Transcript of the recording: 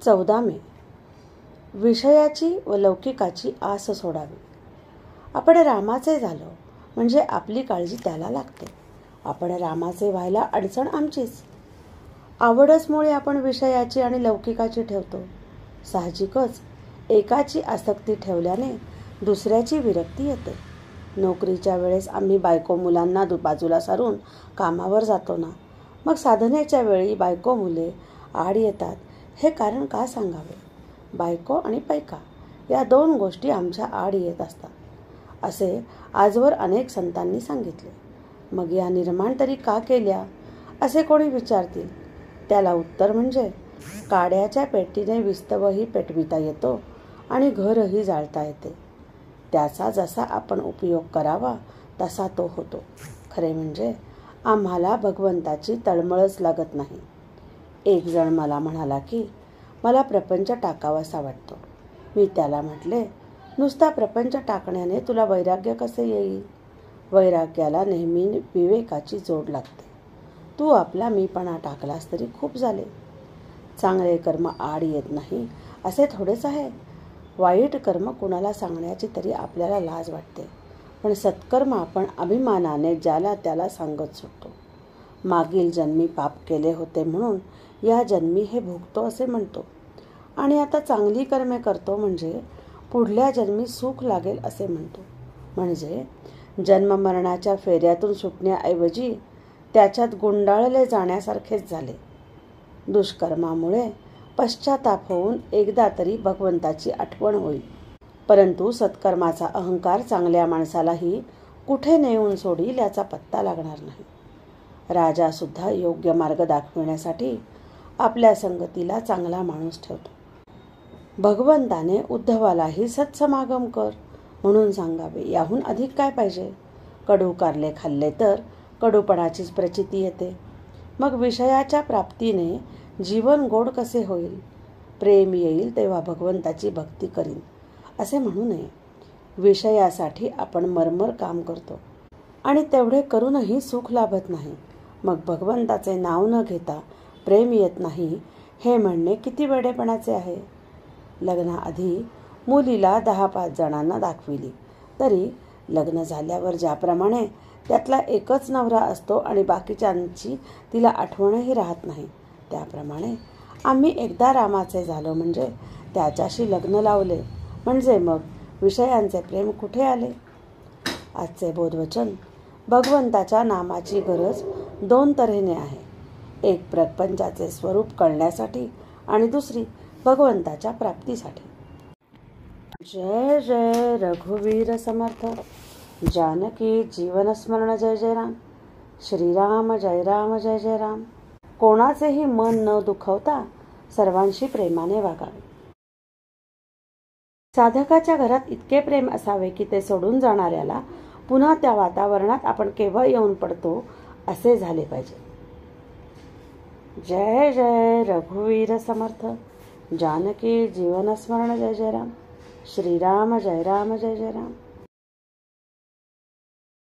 14 मे. विषयाची व लौकिकाची आस सोडावी. आपण रामाचे झालो म्हणजे आपली काळजी त्याला लागते. आपण रामाचे व्हायला अडचण आमचीच. आवडच मुळे आपण विषयाची आणि लौकिकाची ठेवतो. साहजिकच एकाची आसक्ती ठेवल्याने दुसऱ्याची विरक्ती येते. नोकरीच्या वेळेस आम्ही बायको मुलांना बाजूला सारून कामावर जातो ना, मग साधनेच्या वेळी बायको मुले आड येतात. हे कारण का सांगावे? बायको आणि पैका या 2 गोष्टी आमच्या आड येत असतात, असे आजवर अनेक संतांनी सांगितले. मग या निर्माण तरी का केल्या असे कोणी विचारतील. त्याला उत्तर म्हणजे काड्याच्या पेटीने विस्तवही पेटविता येतो आणि घरही जाळता येते. त्याचा जसा आपण उपयोग करावा तसा तो होतो. खरे म्हणजे आम्हाला भगवंताची तळमळच लागत नाही. एक जण मला म्हणाला की मला प्रपंच टाकावासा वाटतो. मी त्याला म्हटले, नुसता प्रपंच टाकण्याने तुला वैराग्य कसे येईल? वैराग्याला नेहमी विवेकाची जोड लागते. तू आपला मीपणा टाकलास तरी खूप झाले. चांगले कर्म आड येत नाही असे थोडेच आहे. वाईट कर्म कुणाला सांगण्याची तरी आपल्याला लाज वाटते, पण सत्कर्म आपण अभिमानाने ज्याला त्याला सांगत सुटतो. मागील जन्मी पाप केले होते म्हणून या जन्मी हे भोगतो असे म्हणतो, आणि आता चांगली कर्मे करतो म्हणजे पुढल्या जन्मी सुख लागेल असे म्हणतो. म्हणजे जन्ममरणाच्या फेऱ्यातून सुटण्याऐवजी त्याच्यात गुंडाळले जाण्यासारखेच झाले. दुष्कर्मामुळे पश्चाताप होऊन एकदा तरी भगवंताची आठवण होईल, परंतु सत्कर्माचा अहंकार चांगल्या माणसालाही कुठे नेऊन सोडील याचा पत्ता लागणार नाही. राजा सुद्धा योग्य मार्ग दाखविण्यासाठी आपल्या संगतीला चांगला माणूस ठेवतो. भगवंताने उद्धवालाही सत्समागम कर म्हणून सांगावे, याहून अधिक काय पाहिजे? कडू कारले खाल्ले तर कडूपणाचीच प्रचिती येते. मग विषयाच्या प्राप्तीने जीवन गोड कसे होईल? प्रेम येईल तेव्हा भगवंताची भक्ती करीन असे म्हणू नये. विषयासाठी आपण मरमर काम करतो आणि तेवढे करूनही सुख लाभत नाही. मग भगवंताचे नाव न घेता प्रेम येत नाही हे म्हणणे किती वेडेपणाचे आहे. लग्नाआधी मुलीला 10-5 जणांना दाखविली तरी लग्न झाल्यावर ज्याप्रमाणे त्यातला एकच नवरा असतो आणि बाकीच्यांची तिला आठवणही राहत नाही, त्याप्रमाणे आम्ही एकदा रामाचे झालो म्हणजे त्याच्याशी लग्न लावले म्हणजे मग विषयांचे प्रेम कुठे आले? आजचे बोधवचन भगवंताच्या नामाची गरज 2 तऱ्हेने आहे. एक प्रपंचाचे स्वरूप कळण्यासाठी आणि दुसरी भगवंताच्या प्राप्तीसाठी. जय जय रघुवीर समर्थ. जानकी जीवन स्मरण. जय जय राम. श्रीराम जय राम जय जय राम. कोणाचेही मन न दुखवता सर्वांशी प्रेमाने वागावे. साधकाच्या घरात इतके प्रेम असावे की ते सोडून जाणाऱ्याला पुन्हा त्या वातावरणात आपण केव्हा येऊन पडतो असे झाले पाहिजे. जय जय रघुवीर समर्थ. जानकी जीवन स्मरण. जय जय राम. श्रीराम जय राम जय जय राम.